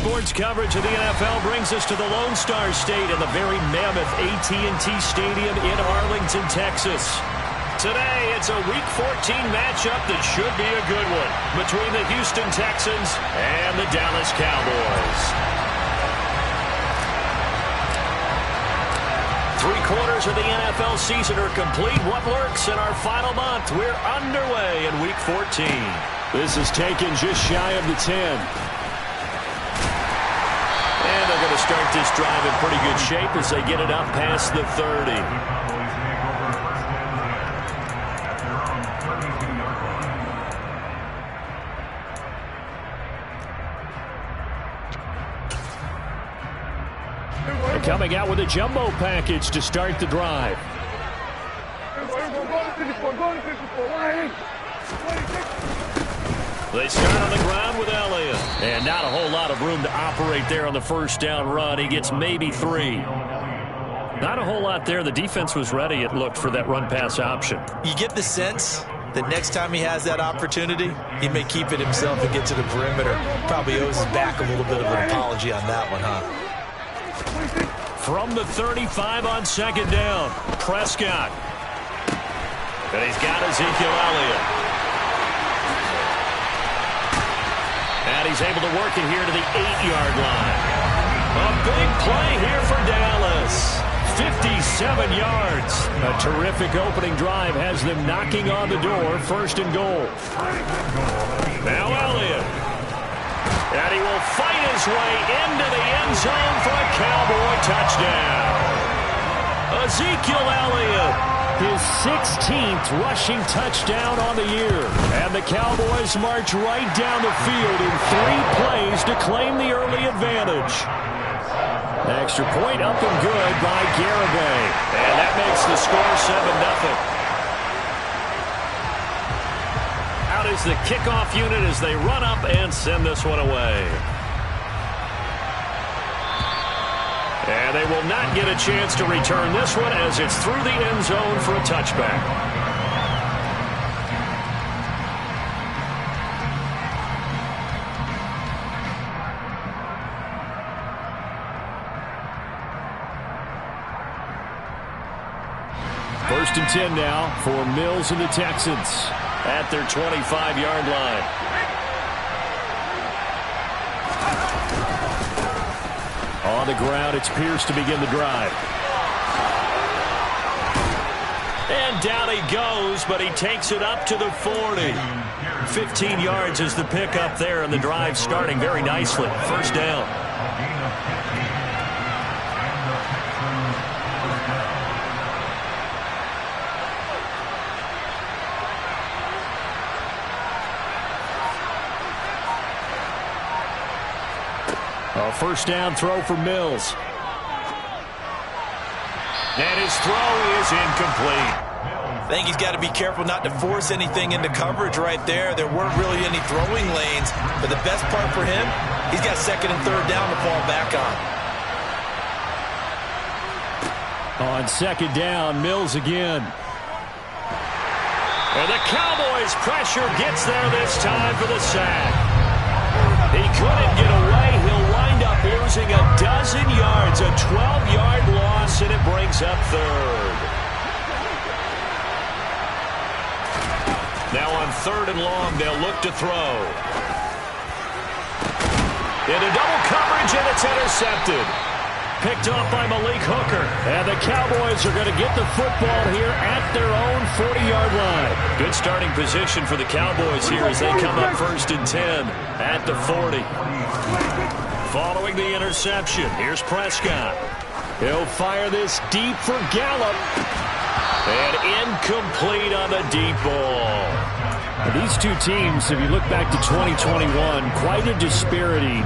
Sports coverage of the NFL brings us to the Lone Star State in the very mammoth AT&T Stadium in Arlington, Texas. Today, it's a Week 14 matchup that should be a good one between the Houston Texans and the Dallas Cowboys. 3/4 of the NFL season are complete. What lurks in our final month? We're underway in Week 14. This is taken just shy of the 10. And they're going to start this drive in pretty good shape as they get it up past the 30. Coming out with a jumbo package to start the drive. They start on the ground with Elliott. And not a whole lot of room to operate there on the first down run. He gets maybe 3. Not a whole lot there. The defense was ready, it looked, for that run-pass option. You get the sense that next time he has that opportunity, he may keep it himself and get to the perimeter. Probably owes his back a little bit of an apology on that one, huh? From the 35 on second down, Prescott. And he's got Ezekiel Elliott. And he's able to work it here to the 8-yard line. A big play here for Dallas. 57 yards. A terrific opening drive has them knocking on the door, first and goal. Now Elliott. And he will fight his way into the end zone for a Cowboy touchdown. Ezekiel Elliott, his 16th rushing touchdown on the year. And the Cowboys march right down the field in 3 plays to claim the early advantage. Extra point up and good by Garibay. And that makes the score 7-0. Out is the kickoff unit as they run up and send this one away. And they will not get a chance to return this one as it's through the end zone for a touchback. First and 10 now for Mills and the Texans at their 25-yard line. On the ground, it's Pierce to begin the drive. And down he goes, but he takes it up to the 40. 15 yards is the pickup there, and the drive starting very nicely. First down. A first down throw for Mills. And his throw is incomplete. I think he's got to be careful not to force anything into coverage right there. There weren't really any throwing lanes. But the best part for him, he's got second and third down to fall back on. On second down, Mills again. And the Cowboys' pressure gets there this time for the sack. He couldn't get away. He'll wind up losing a dozen yards, a 12-yard loss, and it brings up third. Now on third and long, they'll look to throw. Into double coverage, and it's intercepted. Picked off by Malik Hooker. And the Cowboys are going to get the football here at their own 40-yard line. Good starting position for the Cowboys here as they come up first and 10 at the 40. Following the interception, here's Prescott. He'll fire this deep for Gallup. And incomplete on the deep ball. These two teams, if you look back to 2021, quite a disparity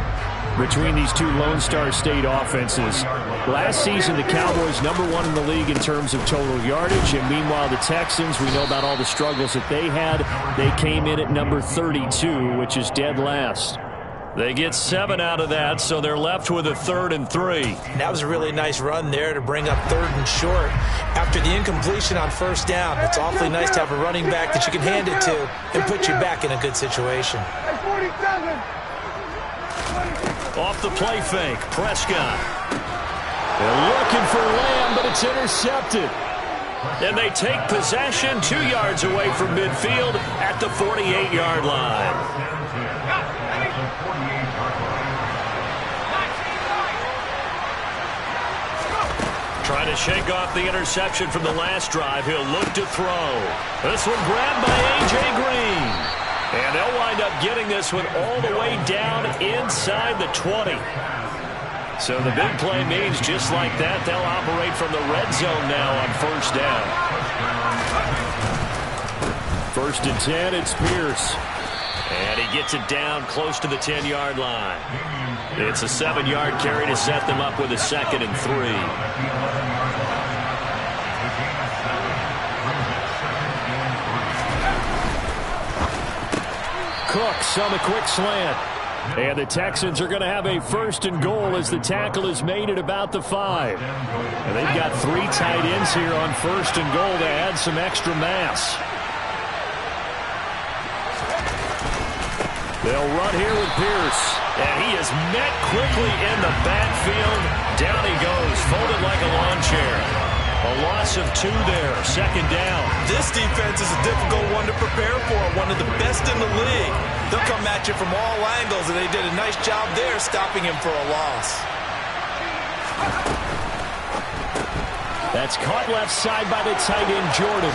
between these two Lone Star State offenses. Last season, the Cowboys #1 in the league in terms of total yardage, and meanwhile the Texans, we know about all the struggles that they had. They came in at number 32, which is dead last. They get 7 out of that, so they're left with a 3rd and 3. That was a really nice run there to bring up 3rd and short. After the incompletion on first down, it's awfully nice to have a running back that you can hand it to and put you back in a good situation. 47. Off the play fake, Prescott. They're looking for Lamb, but it's intercepted. And they take possession 2 yards away from midfield at the 48-yard line. Trying to shake off the interception from the last drive. He'll look to throw. This one grabbed by A.J. Green. And they'll wind up getting this one all the way down inside the 20. So the big play means just like that, they'll operate from the red zone now on first down. 1st and 10, it's Pierce. And he gets it down close to the 10-yard line. It's a 7-yard carry to set them up with a 2nd and 3. Cooks on the quick slant. And the Texans are going to have a 1st and goal as the tackle is made at about the 5. And they've got 3 tight ends here on 1st and goal to add some extra mass. They'll run here with Pierce. And he is met quickly in the backfield. Down he goes, folded like a lawn chair. A loss of 2 there, 2nd down. This defense is a difficult one to prepare for, one of the best in the league. They'll come at you from all angles, and they did a nice job there stopping him for a loss. That's caught left side by the tight end, Jordan.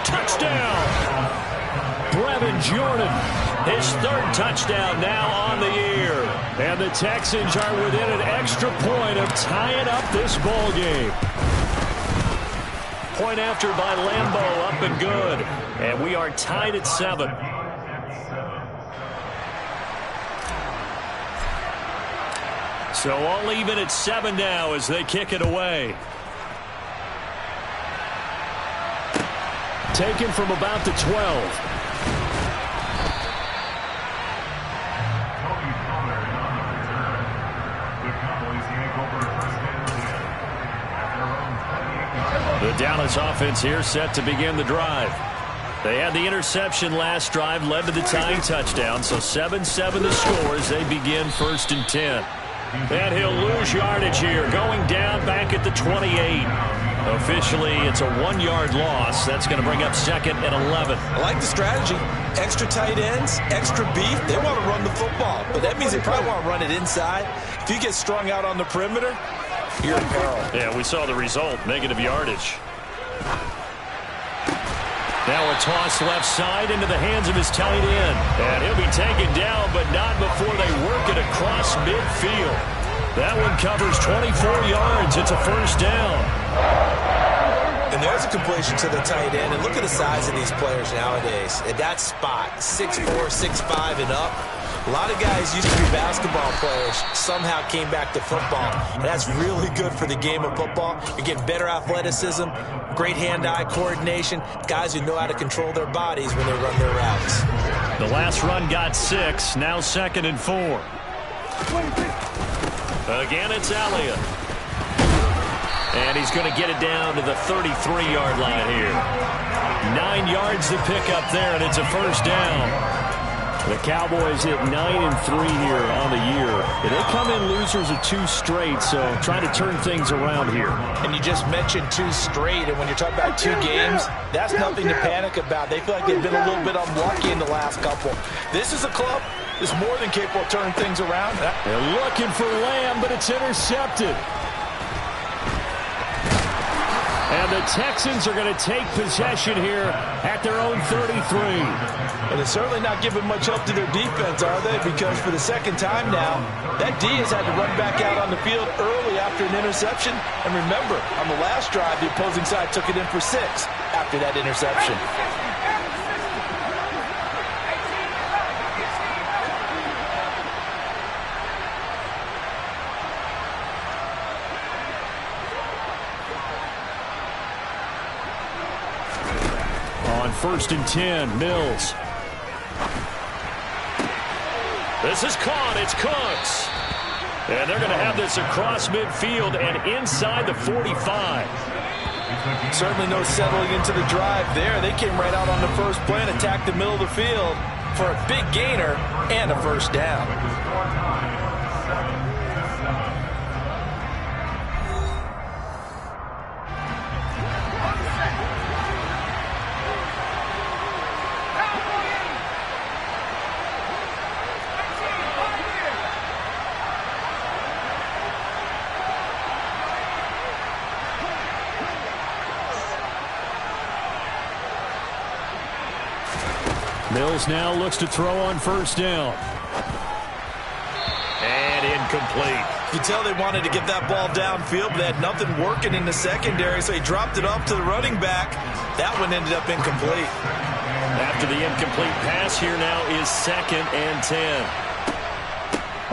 Touchdown! Brevin Jordan, his 3rd touchdown now on the year. And the Texans are within an extra point of tying up this ball game. Point after by Lambeau, up and good. And we are tied at 7. So all even at 7 now as they kick it away. Taken from about the 12. The Dallas offense here set to begin the drive. They had the interception last drive, led to the tying touchdown, so 7-7 the score as they begin 1st and 10. And he'll lose yardage here, going down back at the 28. Officially, it's a 1-yard loss. That's going to bring up 2nd and 11. I like the strategy. Extra tight ends, extra beef. They want to run the football, but that means they probably want to run it inside. If you get strung out on the perimeter, you're in peril. Yeah, we saw the result, negative yardage. Now a toss left side into the hands of his tight end. And he'll be taken down, but not before they work it across midfield. That one covers 24 yards. It's a 1st down. And there's a completion to the tight end. And look at the size of these players nowadays. At that spot, 6'4", 6'5", and up. A lot of guys used to be basketball players, somehow came back to football. And that's really good for the game of football. You're getting better athleticism, great hand-eye coordination, guys who know how to control their bodies when they run their routes. The last run got 6, now 2nd and 4. Again, it's Elliott. And he's going to get it down to the 33-yard line here. 9 yards to pick up there, and it's a 1st down. The Cowboys hit 9-3 here on the year. And they come in losers of 2 straight, so trying to turn things around here. And you just mentioned 2 straight, and when you're talking about 2 games, that's nothing to panic about. They feel like they've been a little bit unlucky in the last couple. This is a club that's more than capable of turning things around. They're looking for Lamb, but it's intercepted. And the Texans are going to take possession here at their own 33. And they're certainly not giving much help to their defense, are they? Because for the 2nd time now, that D has had to run back out on the field early after an interception. And remember, on the last drive, the opposing side took it in for 6 after that interception. On 1st and 10, Mills. This is caught. It's Cooks. And they're going to have this across midfield and inside the 45. Certainly no settling into the drive there. They came right out on the first play and attacked the middle of the field for a big gainer and a 1st down. Mills now looks to throw on first down. And incomplete. You tell they wanted to get that ball downfield, but they had nothing working in the secondary, so he dropped it off to the running back. That one ended up incomplete. After the incomplete pass, here now is 2nd and 10.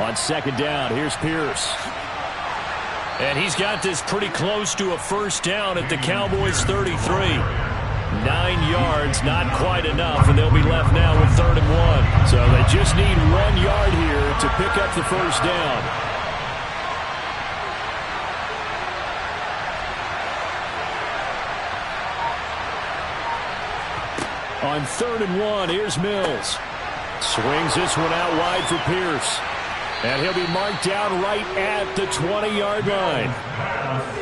On second down, here's Pierce. And he's got this pretty close to a first down at the Cowboys' 33. 9 yards, not quite enough, and they'll be left now with 3rd and 1. So they just need 1 yard here to pick up the first down. On 3rd and 1, here's Mills. Swings this one out wide for Pierce. And he'll be marked down right at the 20-yard line.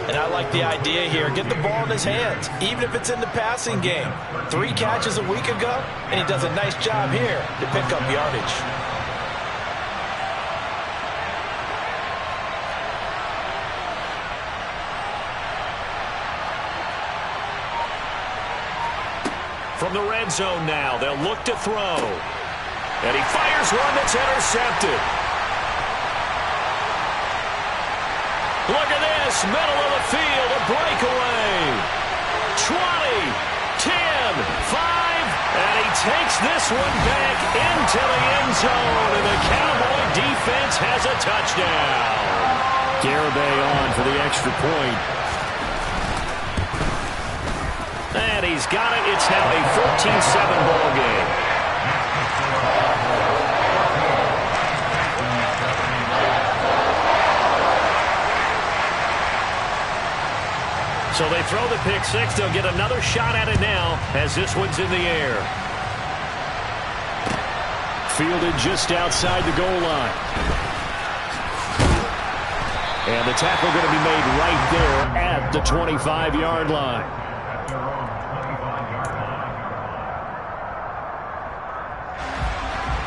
And I like the idea here. Get the ball in his hands, even if it's in the passing game. 3 catches a week ago, and he does a nice job here to pick up yardage. From the red zone now, they'll look to throw. And he fires one that's intercepted. Look at this, middle of the field, a breakaway. 20, 10, 5, and he takes this one back into the end zone, and the Cowboy defense has a touchdown. Garibay on for the extra point. And he's got it. It's now a 14-7 ball game. So they throw the pick six. They'll get another shot at it now as this one's in the air. Fielded just outside the goal line. And the tackle going to be made right there at the 25-yard line.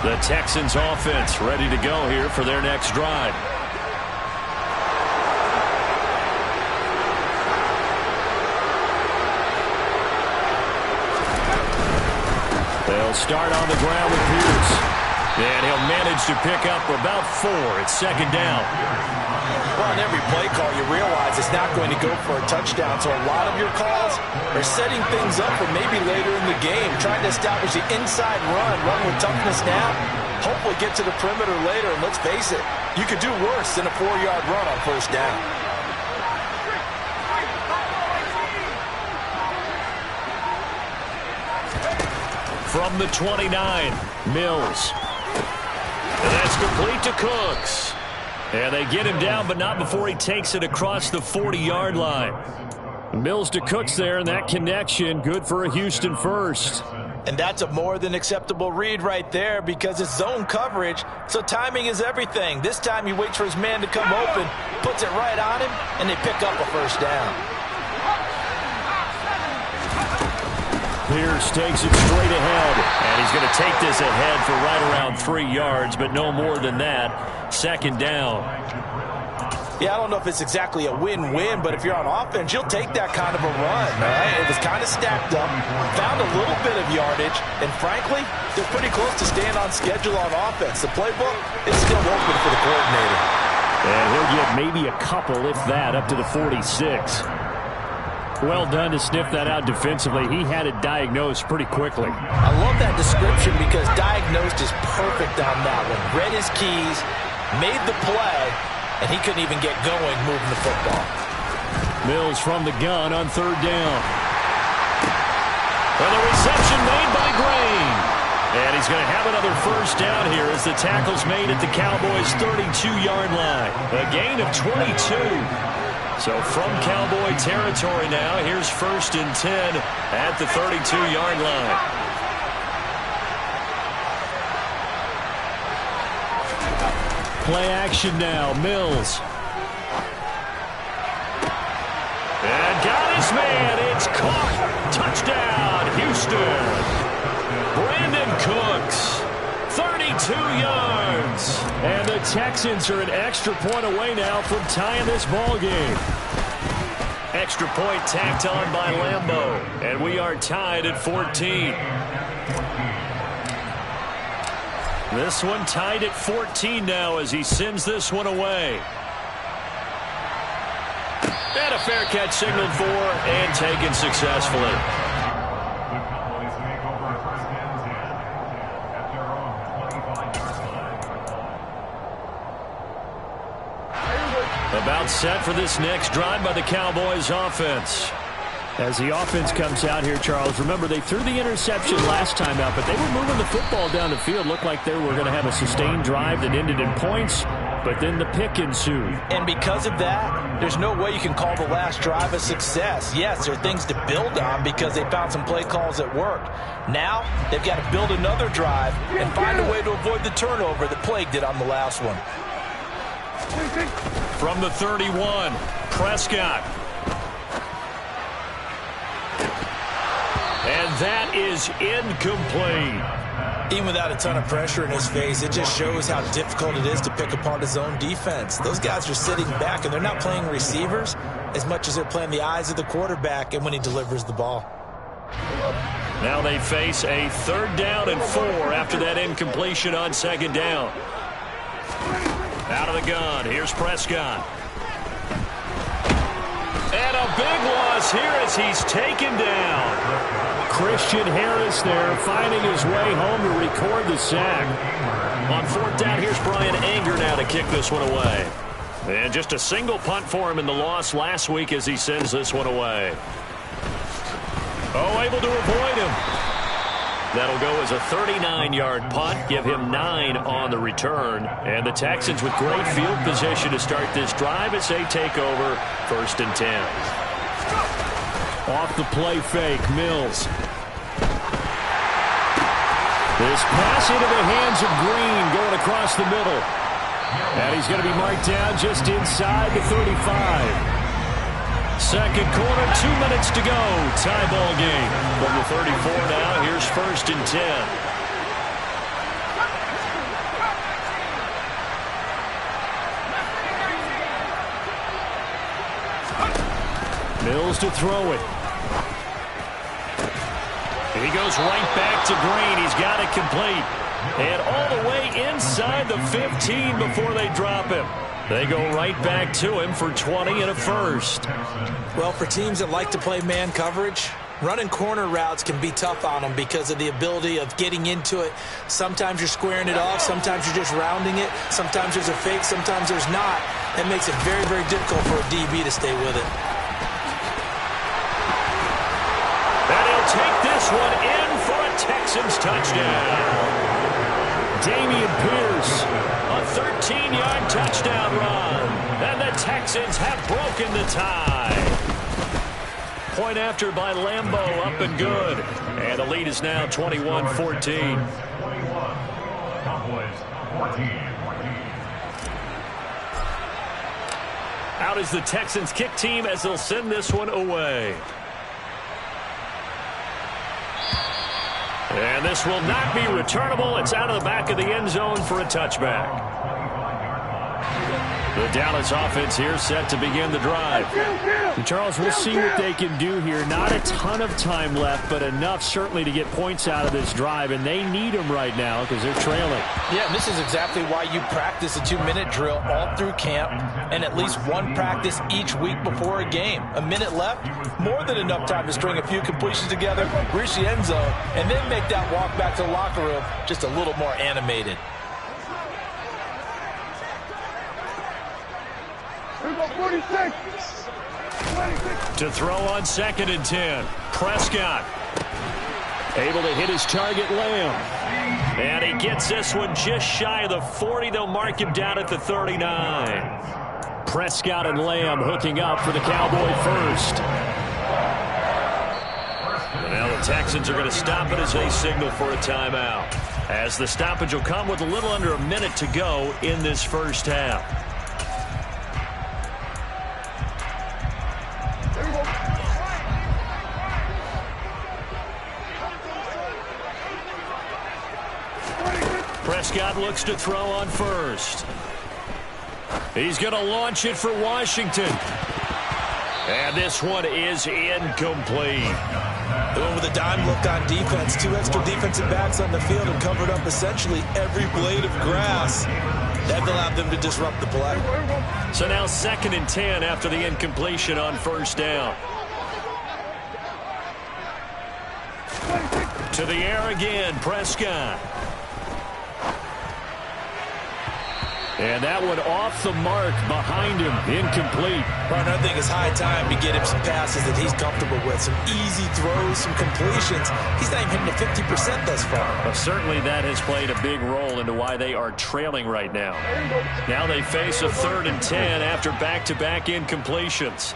The Texans offense ready to go here for their next drive. They'll start on the ground with Pierce. And he'll manage to pick up about 4. It's 2nd down. Well, on every play call, you realize it's not going to go for a touchdown, so a lot of your calls are setting things up for maybe later in the game, trying to establish the inside run with toughness now, hopefully get to the perimeter later, and let's face it, you could do worse than a 4-yard run on first down. From the 29, Mills. And that's complete to Cooks. And they get him down, but not before he takes it across the 40-yard line. Mills to Cooks there, and that connection good for a Houston first. And that's a more than acceptable read right there because it's zone coverage, so timing is everything. This time he waits for his man to come open, puts it right on him, and they pick up a first down. Pierce takes it straight ahead. And he's going to take this ahead for right around 3 yards, but no more than that. 2nd down. Yeah, I don't know if it's exactly a win-win, but if you're on offense, you'll take that kind of a run, right? It was kind of stacked up, found a little bit of yardage, and frankly, they're pretty close to staying on schedule on offense. The playbook is still open for the coordinator. And he'll get maybe a couple, if that, up to the 46. Well done to sniff that out defensively. He had it diagnosed pretty quickly. I love that description because diagnosed is perfect on that one. Read his keys, made the play, and he couldn't even get going moving the football. Mills from the gun on 3rd down. And the reception made by Grain. And he's going to have another first down here as the tackle's made at the Cowboys' 32-yard line. A gain of 22. So from Cowboy territory now, here's 1st and 10 at the 32-yard line. Play action now, Mills. And got his man. It's caught. Touchdown, Houston. Brandon Cooks, 32 yards. And the Texans are an extra point away now from tying this ball game. Extra point tacked on by Lambeau. And we are tied at 14. This one tied at 14 now as he sends this one away. And a fair catch signaled for and taken successfully. About set for this next drive by the Cowboys offense. As the offense comes out here, Charles, remember they threw the interception last time out, but they were moving the football down the field. Looked like they were going to have a sustained drive that ended in points, but then the pick ensued. And because of that, there's no way you can call the last drive a success. Yes, there are things to build on because they found some play calls that worked. Now, they've got to build another drive and find a way to avoid the turnover that plagued it on the last one. From the 31, Prescott. And that is incomplete. Even without a ton of pressure in his face, it just shows how difficult it is to pick apart his own defense. Those guys are sitting back, and they're not playing receivers as much as they're playing the eyes of the quarterback and when he delivers the ball. Now they face a 3rd down and 4 after that incompletion on 2nd down. Out of the gun, here's Prescott. And a big loss here as he's taken down. Christian Harris there finding his way home to record the sack. On 4th down, here's Brian Anger now to kick this one away. And just a single punt for him in the loss last week as he sends this one away. Oh, able to avoid him. That'll go as a 39-yard punt, give him 9 on the return. And the Texans with great field position to start this drive as they take over 1st and 10. Off the play fake, Mills. This pass into the hands of Green going across the middle. And he's going to be marked down just inside the 35. 2nd quarter, 2 minutes to go. Tie ball game. From the 34 now, here's 1st and 10. Mills to throw it. He goes right back to Green. He's got it complete. And all the way inside the 15 before they drop him. They go right back to him for 20 and a first. Well, for teams that like to play man coverage, running corner routes can be tough on them because of the ability of getting into it. Sometimes you're squaring it off. Sometimes you're just rounding it. Sometimes there's a fake. Sometimes there's not. That makes it very, very difficult for a DB to stay with it. And he'll take this one in for a Texans touchdown. Damian Pierce, a 13-yard touchdown run. And the Texans have broken the tie. Point after by Lambeau, up and good. And the lead is now 21-14. Out is the Texans kick team as they'll send this one away. And this will not be returnable. It's out of the back of the end zone for a touchback. The Dallas offense here set to begin the drive. And Charles, we'll see what they can do here. Not a ton of time left, but enough certainly to get points out of this drive, and they need them right now because they're trailing. Yeah, and this is exactly why you practice a 2-minute drill all through camp and at least one practice each week before a game. A minute left, more than enough time to string a few completions together, reach the end zone, and then make that walk back to the locker room just a little more animated. To throw on 2nd and 10. Prescott. Able to hit his target, Lamb. And he gets this one just shy of the 40. They'll mark him down at the 39. Prescott and Lamb hooking up for the Cowboy first. And now the Texans are going to stop it as they signal for a timeout. As the stoppage will come with a little under a minute to go in this first half. Prescott looks to throw on first. He's going to launch it for Washington. And this one is incomplete. With a dime look on defense, 2 extra defensive backs on the field and covered up essentially every blade of grass. That allowed them to disrupt the play. So now 2nd and 10 after the incompletion on 1st down. To the air again, Prescott. And that one off the mark behind him, incomplete. Well, I think it's high time to get him some passes that he's comfortable with. Some easy throws, some completions. He's not even hitting the 50% thus far. Well, certainly that has played a big role into why they are trailing right now. Now they face a 3rd and 10 after back-to-back incompletions.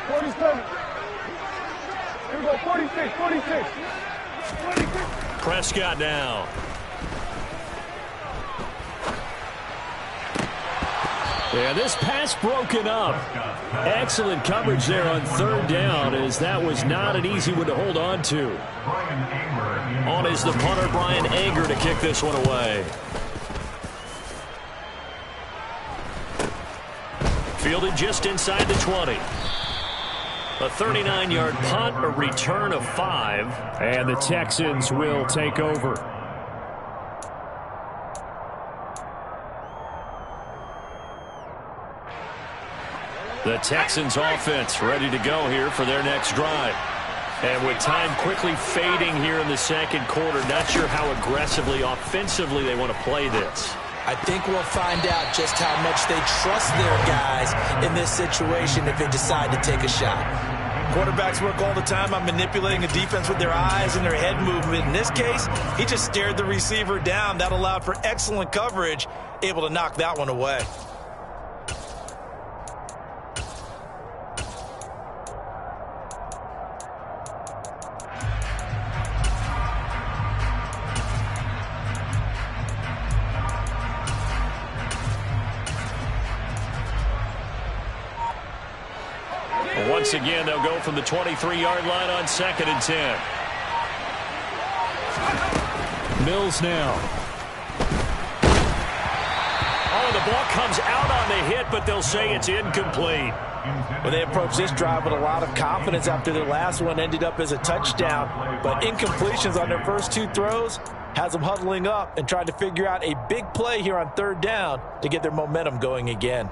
47. Here we go, 46, 46. 46. Prescott now. Yeah, this pass broken up. Excellent coverage there on 3rd down, as that was not an easy one to hold on to. On is the punter, Brian Anger, to kick this one away. Fielded just inside the 20. A 39-yard punt, a return of 5. And the Texans will take over. The Texans offense ready to go here for their next drive. And with time quickly fading here in the 2nd quarter, not sure how aggressively, offensively they want to play this. I think we'll find out just how much they trust their guys in this situation if they decide to take a shot. Quarterbacks work all the time on manipulating a defense with their eyes and their head movement. In this case, he just stared the receiver down. That allowed for excellent coverage, able to knock that one away. Once again, they'll go from the 23-yard line on 2nd and 10. Mills now. Oh, the ball comes out on the hit, but they'll say it's incomplete. Well, they approached this drive with a lot of confidence after their last one ended up as a touchdown. But incompletions on their first 2 throws has them huddling up and trying to figure out a big play here on 3rd down to get their momentum going again.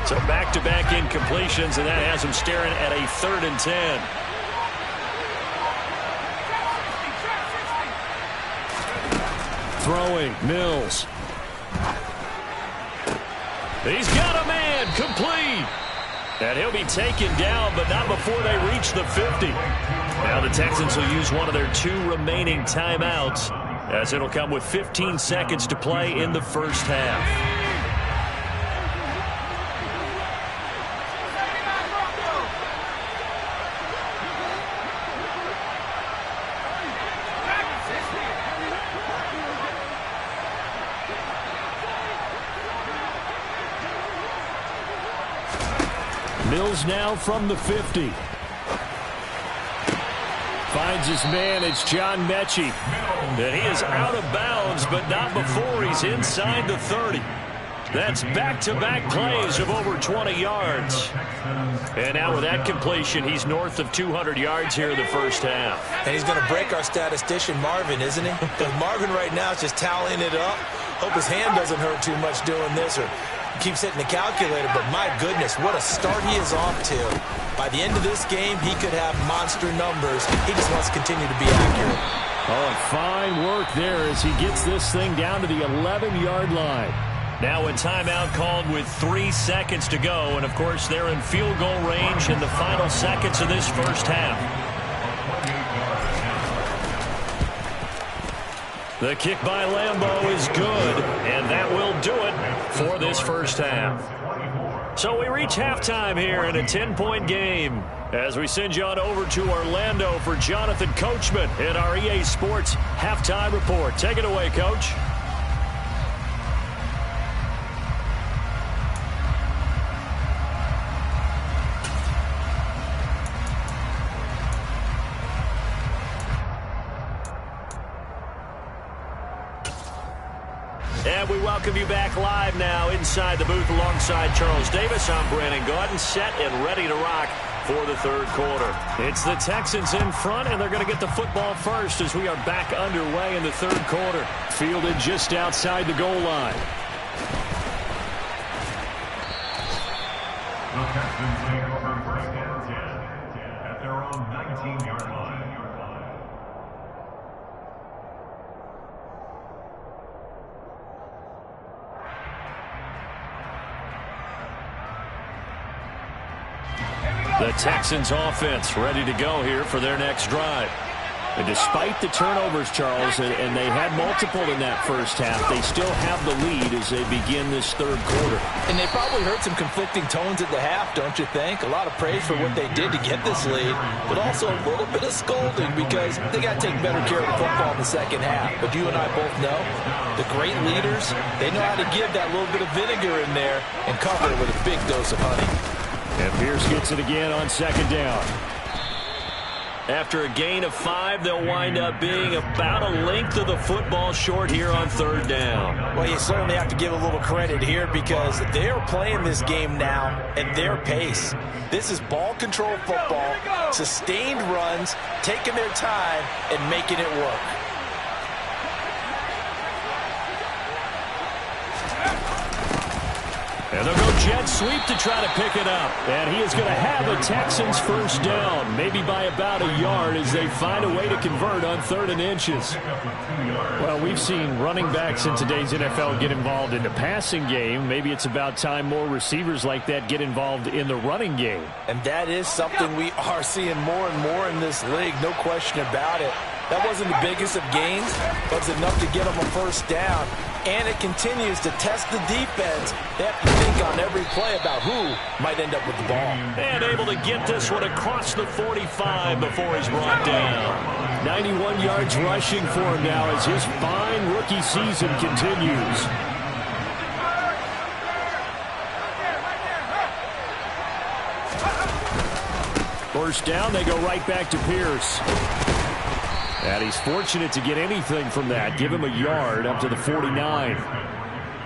So back-to-back incompletions, and that has them staring at a 3rd and 10. Throwing, Mills. He's got a man, complete. And he'll be taken down, but not before they reach the 50. Now the Texans will use one of their 2 remaining timeouts, as it'll come with 15 seconds to play in the 1st half. Mills now from the 50. Finds his man. It's John Mechie. And he is out of bounds, but not before he's inside the 30. That's back-to-back plays of over 20 yards. And now with that completion, he's north of 200 yards here in the 1st half. And he's going to break our statistician, Marvin, isn't he? Because Marvin right now is just tallying it up. Hope his hand doesn't hurt too much doing this, or keeps hitting the calculator, but my goodness, what a start he is off to. By the end of this game, he could have monster numbers. He just wants to continue to be accurate. Oh, and fine work there as he gets this thing down to the 11-yard line. Now a timeout called with 3 seconds to go, and of course they're in field goal range in the final seconds of this 1st half. The kick by Lambeau is good, and that will do it for this 1st half. So we reach halftime here in a 10-point game as we send you on over to Orlando for Jonathan Coachman in our EA Sports Halftime Report. Take it away, Coach. And we welcome you back live now inside the booth alongside Charles Davis. I'm Brandon Gaudin, set and ready to rock for the third quarter. It's the Texans in front, and they're going to get the football first as we are back underway in the third quarter. Fielded just outside the goal line. The Texans take over first and 10 at their own 19-yard line. The Texans offense ready to go here for their next drive. And despite the turnovers, Charles, and they had multiple in that first half, they still have the lead as they begin this third quarter. And they probably heard some conflicting tones at the half, don't you think? A lot of praise for what they did to get this lead, but also a little bit of scolding because they got to take better care of the football in the second half. But you and I both know the great leaders, they know how to give that little bit of vinegar in there and cover it with a big dose of honey. And Pierce gets it again on second down. After a gain of 5, they'll wind up being about a length of the football short here on third down. Well, you certainly have to give a little credit here because they are playing this game now at their pace. This is ball control football, sustained runs, taking their time and making it work. And they'll go jet sweep to try to pick it up. And he is going to have a Texans first down, maybe by about a yard as they find a way to convert on 3rd and inches. Well, we've seen running backs in today's NFL get involved in the passing game. Maybe it's about time more receivers like that get involved in the running game. And that is something we are seeing more and more in this league, no question about it. That wasn't the biggest of gains, but it's enough to get them a first down. And it continues to test the defense. They have to think on every play about who might end up with the ball. And able to get this one across the 45 before he's brought down. 91 yards rushing for him now as his fine rookie season continues. First down, they go right back to Pierce. And he's fortunate to get anything from that. Give him a yard up to the 49.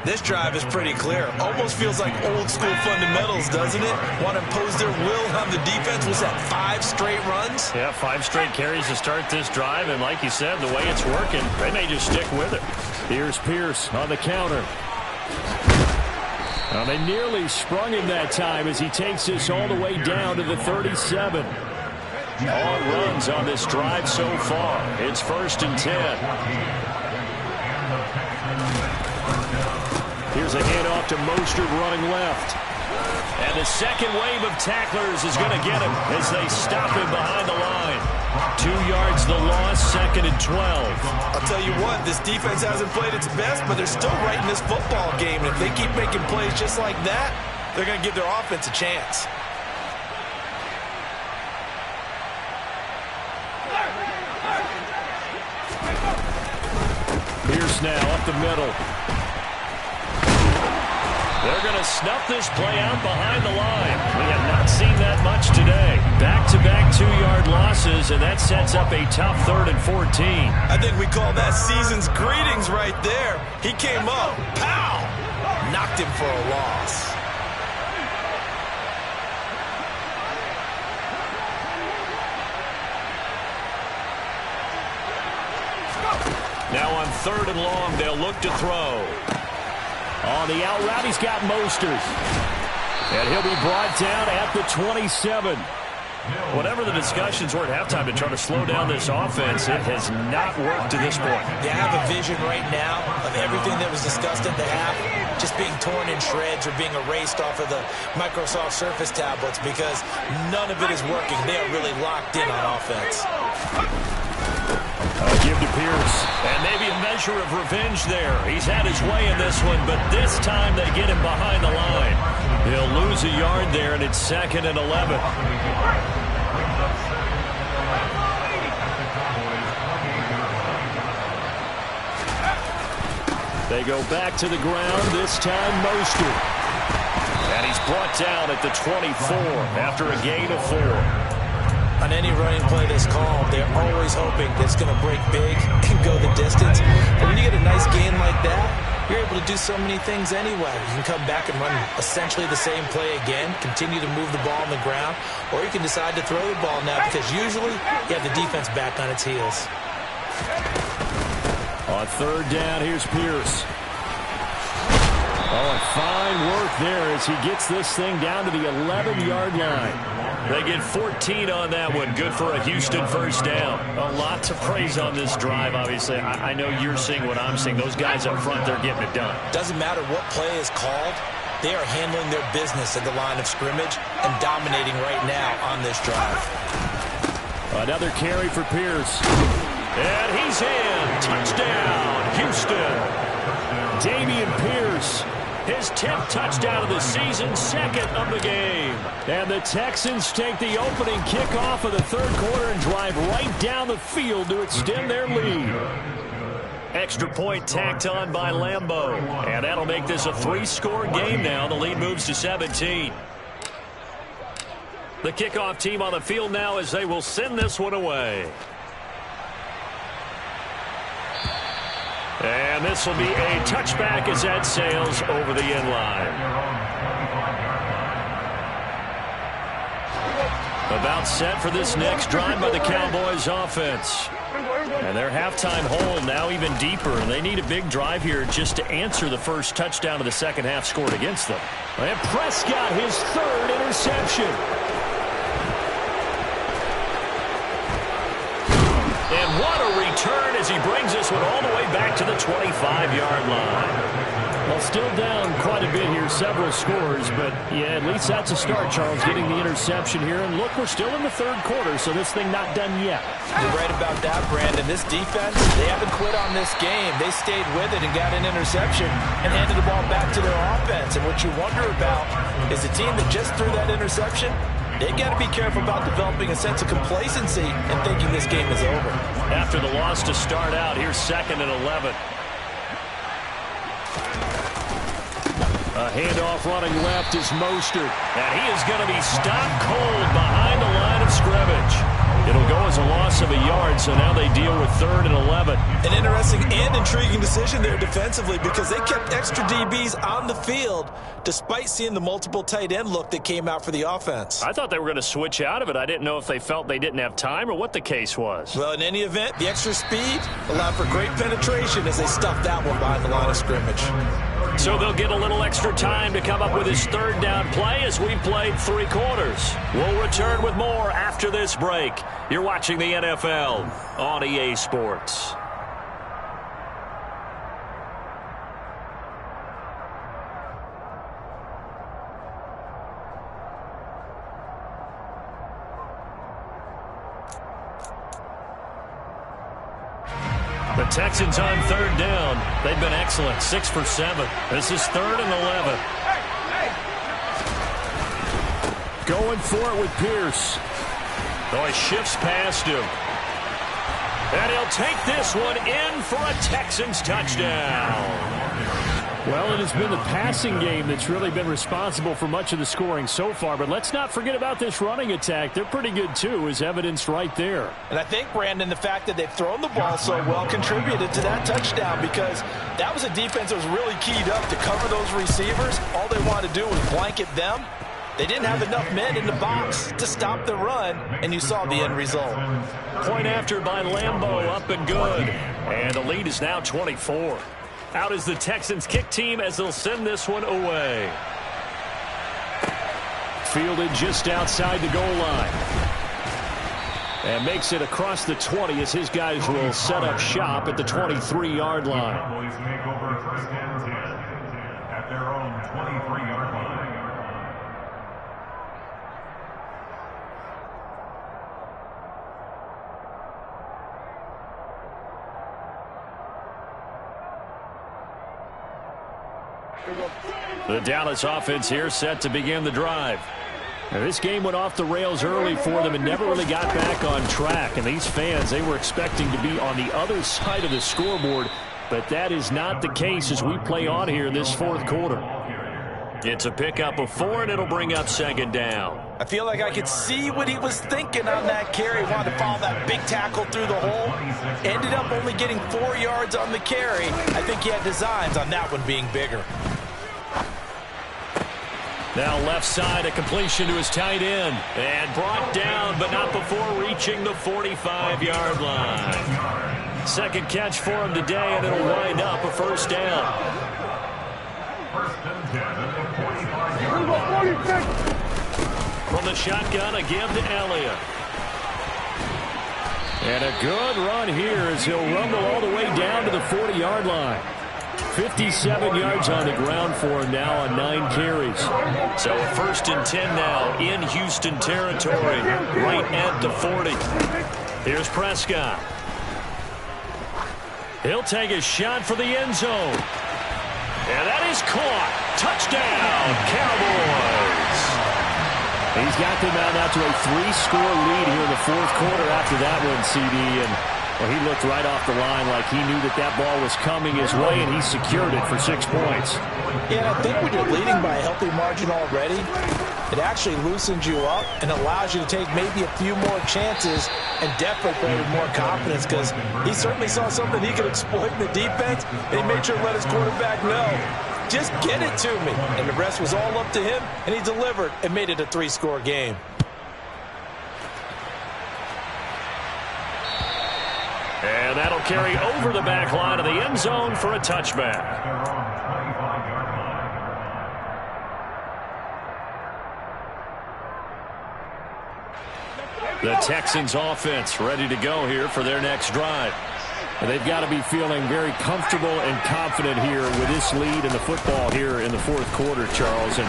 This drive is pretty clear. Almost feels like old school fundamentals, doesn't it? Want to impose their will on the defense. Was that 5 straight runs? Yeah, 5 straight carries to start this drive. And like you said, the way it's working, they may just stick with it. Here's Pierce on the counter. Well, they nearly sprung him that time as he takes this all the way down to the 37. All runs on this drive so far. It's 1st and 10. Here's a handoff to Mostert running left. And the second wave of tacklers is going to get him as they stop him behind the line. 2 yards the loss, 2nd and 12. I'll tell you what, this defense hasn't played its best, but they're still right in this football game. And if they keep making plays just like that, they're going to give their offense a chance. Pierce now up the middle. They're going to snuff this play out behind the line. We have not seen that much today. Back-to-back 2-yard losses, and that sets up a tough 3rd and 14. I think we call that season's greetings right there. He came up, pow, knocked him for a loss. Now on 3rd and long, they'll look to throw. On the out route, he's got Mostert. And he'll be brought down at the 27. Whatever the discussions were at halftime to try to slow down this offense, it has not worked to this point. They have a vision right now of everything that was discussed at the half just being torn in shreds or being erased off of the Microsoft Surface tablets because none of it is working. They are really locked in on offense. Give to Pierce. And maybe a measure of revenge there. He's had his way in this one, but this time they get him behind the line. He'll lose a yard there, and it's 2nd and 11. They go back to the ground, this time Mostert. And he's brought down at the 24 after a gain of 4. On any running play that's called, they're always hoping that it's going to break big and go the distance. But when you get a nice gain like that, you're able to do so many things anyway. You can come back and run essentially the same play again, continue to move the ball on the ground, or you can decide to throw the ball now because usually you have the defense back on its heels. On third down, here's Pierce. Oh, and fine work there as he gets this thing down to the 11-yard line. They get 14 on that one. Good for a Houston first down. A lot to praise on this drive, obviously. I know you're seeing what I'm seeing. Those guys up front, they're getting it done. Doesn't matter what play is called. They are handling their business at the line of scrimmage and dominating right now on this drive. Another carry for Pierce. And he's in. Touchdown, Houston. Dameon Pierce. His 10th touchdown of the season, second of the game. And the Texans take the opening kickoff of the third quarter and drive right down the field to extend their lead. Extra point tacked on by Lambeau. And that'll make this a 3-score game now. The lead moves to 17. The kickoff team on the field now as they will send this one away. And this will be a touchback as that sails over the end line. About set for this next drive by the Cowboys offense. And their halftime hole now even deeper. They need a big drive here just to answer the first touchdown of the second half scored against them. And Prescott, his third interception. And what a return as he brings this one all the way back to the 25-yard line. Well, still down quite a bit here, several scores, but yeah, at least that's a start, Charles, getting the interception here. And look, we're still in the third quarter, so this thing not done yet. You're right about that, Brandon. This defense, they haven't quit on this game. They stayed with it and got an interception and handed the ball back to their offense. And what you wonder about is the team that just threw that interception, they got to be careful about developing a sense of complacency and thinking this game is over. After the loss to start out, here's 2nd and 11. A handoff running left is Mostert. And he is going to be stopped cold behind the line of scrimmage. It'll go as a loss of a yard, so now they deal with 3rd and 11. An interesting and intriguing decision there defensively because they kept extra DBs on the field despite seeing the multiple tight end look that came out for the offense. I thought they were going to switch out of it. I didn't know if they felt they didn't have time or what the case was. Well, in any event, the extra speed allowed for great penetration as they stuffed that one behind the line of scrimmage. So they'll get a little extra time to come up with his 3rd down play as we've played 3 quarters. We'll return with more after this break. You're watching the NFL on EA Sports. The Texans on 3rd down. They've been excellent, 6 for 7. This is 3rd and 11. Going for it with Pierce. Oh, he shifts past him. And he'll take this one in for a Texans touchdown. Well, it has been the passing game that's really been responsible for much of the scoring so far. But let's not forget about this running attack. They're pretty good, too, as evidenced right there. And I think, Brandon, the fact that they've thrown the ball so well contributed to that touchdown because that was a defense that was really keyed up to cover those receivers. All they wanted to do was blanket them. They didn't have enough men in the box to stop the run, and you saw the end result. Point after by Lambeau, up and good. And the lead is now 24. Out is the Texans kick team as they'll send this one away. Fielded just outside the goal line. And makes it across the 20 as his guys will set up shop at the 23-yard line. Cowboys take over 1st and 10 at their own 23-yard line. The Dallas offense here set to begin the drive. Now, this game went off the rails early for them and never really got back on track. And these fans, they were expecting to be on the other side of the scoreboard. But that is not the case as we play on here in this 4th quarter. It's a pickup of 4, and it'll bring up second down. I feel like I could see what he was thinking on that carry. He wanted to follow that big tackle through the hole. Ended up only getting 4 yards on the carry. I think he had designs on that one being bigger. Now left side, a completion to his tight end. And brought down, but not before reaching the 45-yard line. Second catch for him today, and it'll wind up a first down. From the shotgun, a give to Elliott. And a good run here as he'll rumble all the way down to the 40-yard line. 57 yards on the ground for him now on 9 carries. So a 1st and 10 now in Houston territory, right at the 40. Here's Prescott. He'll take a shot for the end zone. And that is caught. Touchdown, Cowboys. He's got them out to a 3-score lead here in the 4th quarter after that one, CD. And well, he looked right off the line like he knew that ball was coming his way, and he secured it for 6 points. Yeah, I think when you're leading by a healthy margin already, it actually loosens you up and allows you to take maybe a few more chances and definitely play with more confidence, because he certainly saw something he could exploit in the defense, and he made sure to let his quarterback know, just get it to me. And the rest was all up to him, and he delivered and made it a 3-score game. And that'll carry over the back line of the end zone for a touchback. The Texans offense ready to go here for their next drive. And they've got to be feeling very comfortable and confident here with this lead in the football here in the 4th quarter, Charles. And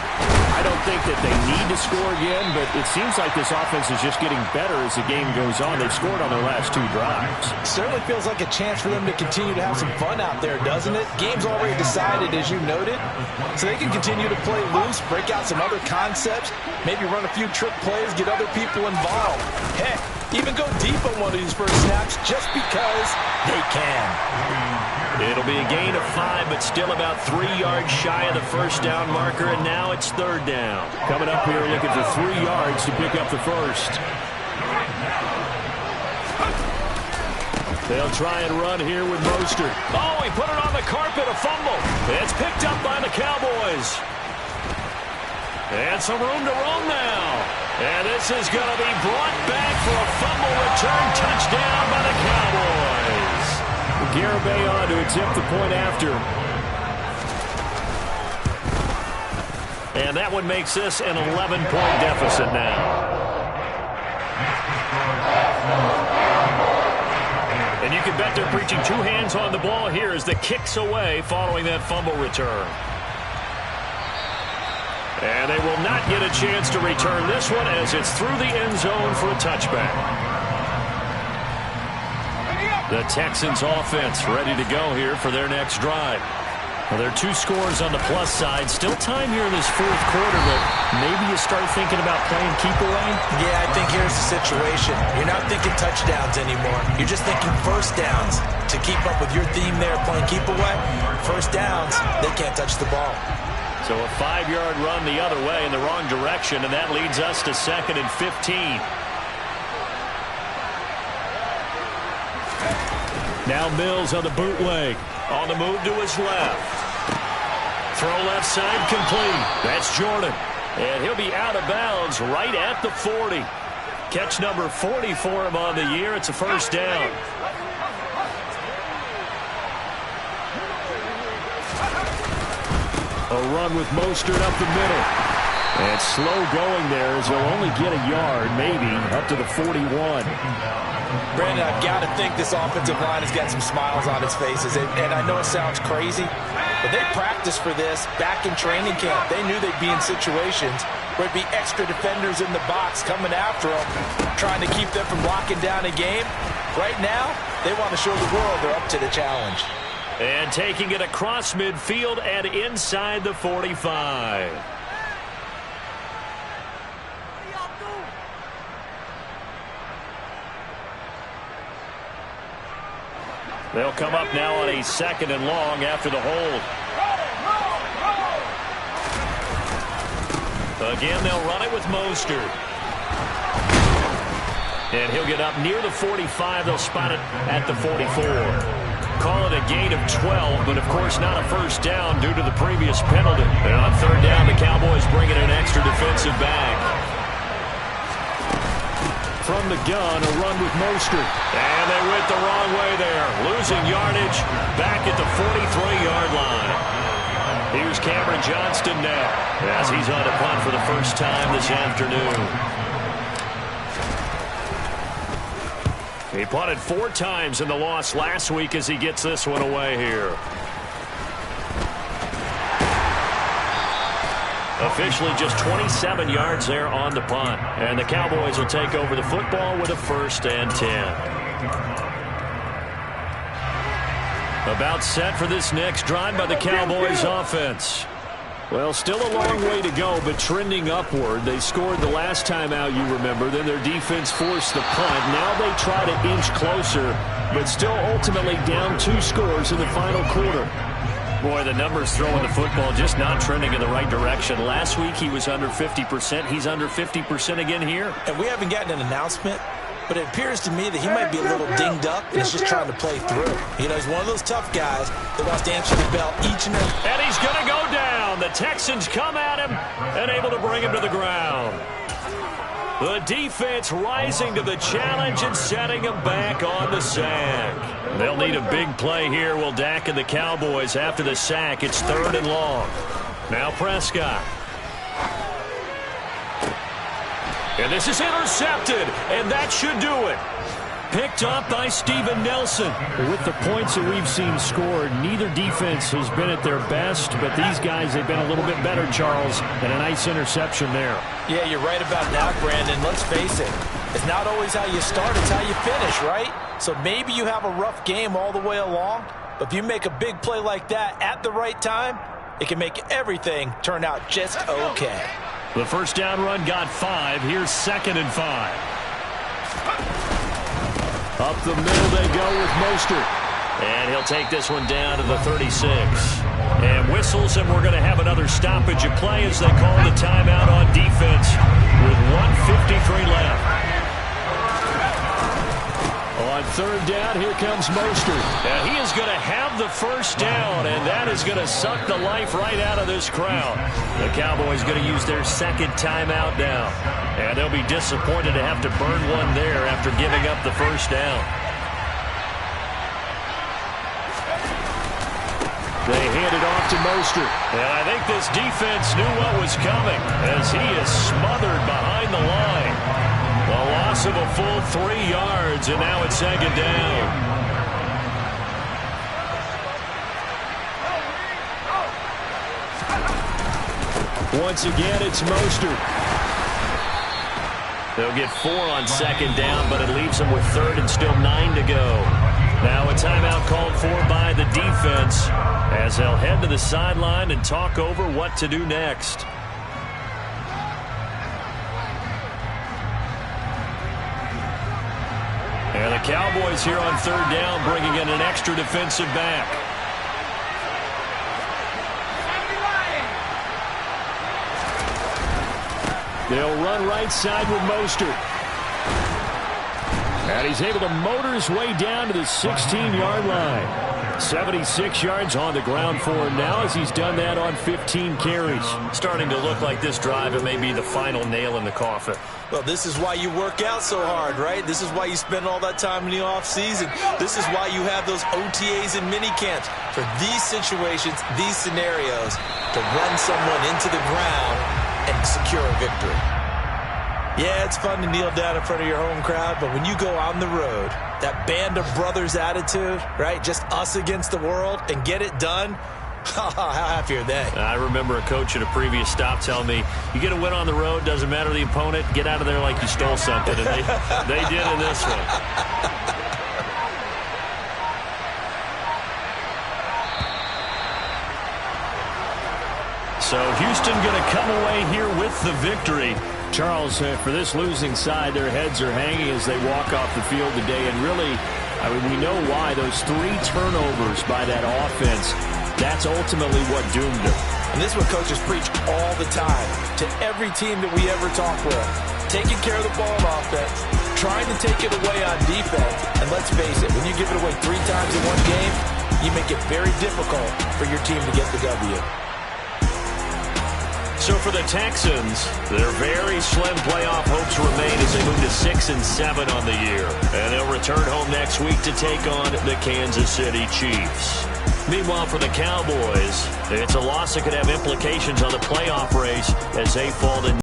I don't think that they need to score again, but it seems like this offense is just getting better as the game goes on. They've scored on their last 2 drives. Certainly feels like a chance for them to continue to have some fun out there, doesn't it? Game's already decided, as you noted, so they can continue to play loose, break out some other concepts, maybe run a few trick plays, get other people involved. Heck, even go deep on one of these first snaps just because they can. It'll be a gain of 5, but still about 3 yards shy of the first down marker, and now it's 3rd down. Coming up here looking for 3 yards to pick up the first. They'll try and run here with Mostert. Oh, he put it on the carpet, a fumble. It's picked up by the Cowboys. And some room to roam now. And this is going to be brought back for a fumble return touchdown by the Cowboys. Garibay on to attempt the point after. And that one makes this an 11-point deficit now. And you can bet they're preaching 2 hands on the ball here as the kick's away following that fumble return. And they will not get a chance to return this one as it's through the end zone for a touchback. The Texans offense ready to go here for their next drive. Well, there are 2 scores on the plus side. Still time here in this 4th quarter, but maybe you start thinking about playing keep away? Yeah, I think here's the situation. You're not thinking touchdowns anymore. You're just thinking first downs. To keep up with your theme there, playing keep away, first downs, they can't touch the ball. So a 5-yard run the other way in the wrong direction, and that leads us to 2nd and 15. Now Mills on the bootleg. On the move to his left. Throw left side complete. That's Jordan. And he'll be out of bounds right at the 40. Catch number 40 for him on the year. It's a first down. A run with Mostert up the middle. And slow going there as he'll only get a yard, maybe, up to the 41. Brandon, I've got to think this offensive line has got some smiles on its faces. And I know it sounds crazy, but they practiced for this back in training camp. They knew they'd be in situations where it'd be extra defenders in the box coming after them, trying to keep them from locking down a game. Right now, they want to show the world they're up to the challenge. And taking it across midfield and inside the 45. They'll come up now on a 2nd and long after the hold. Again, they'll run it with Mostert. And he'll get up near the 45. They'll spot it at the 44. Call it a gain of 12, but of course not a first down due to the previous penalty. And on third down, the Cowboys bring in an extra defensive back. From the gun, a run with Mostert. And they went the wrong way there. Losing yardage back at the 43-yard line. Here's Cameron Johnston now as he's on a punt for the first time this afternoon. He punted 4 times in the loss last week as he gets this one away here. Officially just 27 yards there on the punt. And the Cowboys will take over the football with a 1st and 10. About set for this next drive by the Cowboys offense. Well, still a long way to go, but trending upward. They scored the last time out, you remember. Then their defense forced the punt. Now they try to inch closer, but still ultimately down 2 scores in the final quarter. Boy, the numbers throwing the football just not trending in the right direction. Last week he was under 50%. He's under 50% again here. And we haven't gotten an announcement, but it appears to me that he might be a little dinged up and is just trying to play through. You know, he's one of those tough guys that wants to answer the bell each and every. And he's going to go down. The Texans come at him and able to bring him to the ground. The defense rising to the challenge and setting him back on the sack. They'll need a big play here, will Dak and the Cowboys after the sack. It's 3rd and long. Now Prescott. And this is intercepted, and that should do it. Picked up by Steven Nelson. With the points that we've seen scored, neither defense has been at their best, but these guys have been a little bit better, Charles, and a nice interception there. Yeah, you're right about that, Brandon. Let's face it. It's not always how you start, it's how you finish, right? So maybe you have a rough game all the way along, but if you make a big play like that at the right time, it can make everything turn out just okay. The first down run got 5. Here's 2nd and 5. Up the middle they go with Mostert. And he'll take this one down to the 36. And whistles, and we're going to have another stoppage of play as they call the timeout on defense with 1:53 left. On third down, here comes Mostert. And he is going to have the first down, and that is going to suck the life right out of this crowd. The Cowboys going to use their 2nd timeout now. And they'll be disappointed to have to burn one there after giving up the first down. They hand it off to Mostert. And I think this defense knew what was coming as he is smothered behind the line. A loss of a full 3 yards, and now it's 2nd down. Once again, it's Mostert. They'll get 4 on 2nd down, but it leaves them with 3rd and still 9 to go. Now a timeout called for by the defense as they'll head to the sideline and talk over what to do next. And the Cowboys here on 3rd down bringing in an extra defensive back. They'll run right side with Mostert. And he's able to motor his way down to the 16-yard line. 76 yards on the ground for him now as he's done that on 15 carries. Starting to look like this drive, it may be the final nail in the coffin. Well, this is why you work out so hard, right? This is why you spend all that time in the offseason. This is why you have those OTAs and mini camps for these situations, these scenarios, to run someone into the ground and secure a victory. Yeah, it's fun to kneel down in front of your home crowd, but when you go on the road, that band of brothers attitude, right? Just us against the world and get it done. How happy are they? I remember a coach at a previous stop telling me, you get a win on the road, doesn't matter the opponent, get out of there like you stole something. And they did in this one. So Houston going to come away here with the victory. Charles, for this losing side, their heads are hanging as they walk off the field today. And really, I mean, we know why. Those 3 turnovers by that offense, that's ultimately what doomed them. I And this is what coaches preach all the time to every team that we ever talk with. Taking care of the ball on offense, trying to take it away on defense. And let's face it, when you give it away 3 times in one game, you make it very difficult for your team to get the W. So for the Texans, their very slim playoff hopes remain as they move to 6-7 on the year. And they'll return home next week to take on the Kansas City Chiefs. Meanwhile, for the Cowboys, it's a loss that could have implications on the playoff race as they fall to